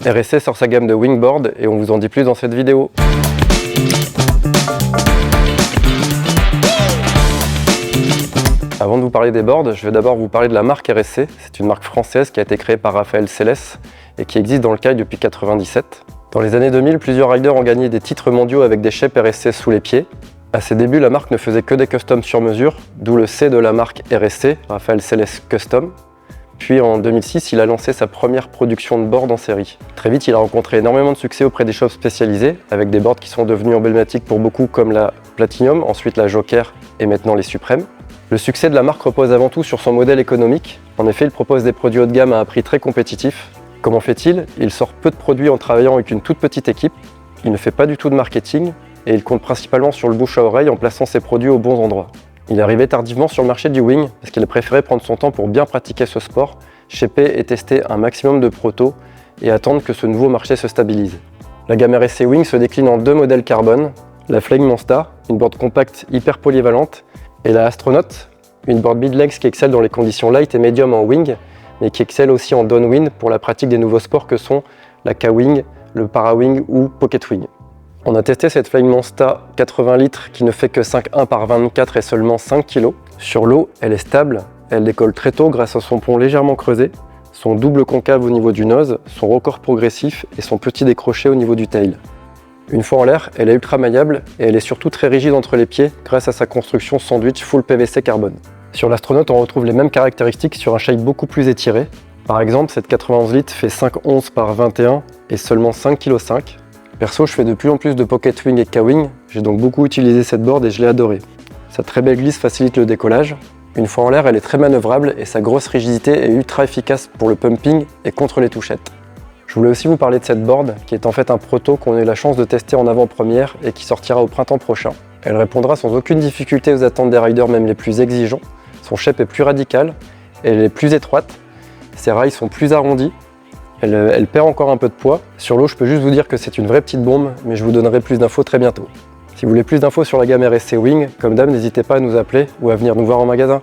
RSC sort sa gamme de wingboard et on vous en dit plus dans cette vidéo. Avant de vous parler des boards, je vais d'abord vous parler de la marque RSC. C'est une marque française qui a été créée par Raphaël Célès et qui existe dans le kite depuis 1997. Dans les années 2000, plusieurs riders ont gagné des titres mondiaux avec des shapes RSC sous les pieds. À ses débuts, la marque ne faisait que des customs sur mesure, d'où le C de la marque RSC, Raphaël Célès Custom. Puis en 2006, il a lancé sa première production de boards en série. Très vite, il a rencontré énormément de succès auprès des shops spécialisés, avec des boards qui sont devenus emblématiques pour beaucoup comme la Platinum, ensuite la Joker et maintenant les Suprêmes. Le succès de la marque repose avant tout sur son modèle économique. En effet, il propose des produits haut de gamme à un prix très compétitif. Comment fait-il? Il sort peu de produits en travaillant avec une toute petite équipe. Il ne fait pas du tout de marketing et il compte principalement sur le bouche à oreille en plaçant ses produits aux bons endroits. Il est arrivé tardivement sur le marché du wing parce qu'il a préféré prendre son temps pour bien pratiquer ce sport, shaper et tester un maximum de protos et attendre que ce nouveau marché se stabilise. La gamme RSC Wing se décline en deux modèles carbone, la Flying Monster, une board compacte hyper polyvalente, et la Astronaut, une board mid-legs qui excelle dans les conditions light et medium en wing, mais qui excelle aussi en downwind pour la pratique des nouveaux sports que sont la K-Wing, le Para-Wing ou Pocket Wing. On a testé cette Flying Monster 80 litres qui ne fait que 5,1 par 24 et seulement 5 kg. Sur l'eau, elle est stable, elle décolle très tôt grâce à son pont légèrement creusé, son double concave au niveau du nose, son record progressif et son petit décroché au niveau du tail. Une fois en l'air, elle est ultra maillable et elle est surtout très rigide entre les pieds grâce à sa construction sandwich full PVC carbone. Sur l'Astronaut, on retrouve les mêmes caractéristiques sur un shape beaucoup plus étiré. Par exemple, cette 91 litres fait 5,11 par 21 et seulement 5,5 kg. Perso, je fais de plus en plus de Pocket Wing et K-Wing, j'ai donc beaucoup utilisé cette board et je l'ai adorée. Sa très belle glisse facilite le décollage. Une fois en l'air, elle est très manœuvrable et sa grosse rigidité est ultra efficace pour le pumping et contre les touchettes. Je voulais aussi vous parler de cette board qui est en fait un proto qu'on a eu la chance de tester en avant-première et qui sortira au printemps prochain. Elle répondra sans aucune difficulté aux attentes des riders même les plus exigeants. Son shape est plus radical, elle est plus étroite, ses rails sont plus arrondis, elle perd encore un peu de poids. Sur l'eau, je peux juste vous dire que c'est une vraie petite bombe, mais je vous donnerai plus d'infos très bientôt. Si vous voulez plus d'infos sur la gamme RSC Wing, comme d'hab, n'hésitez pas à nous appeler ou à venir nous voir en magasin.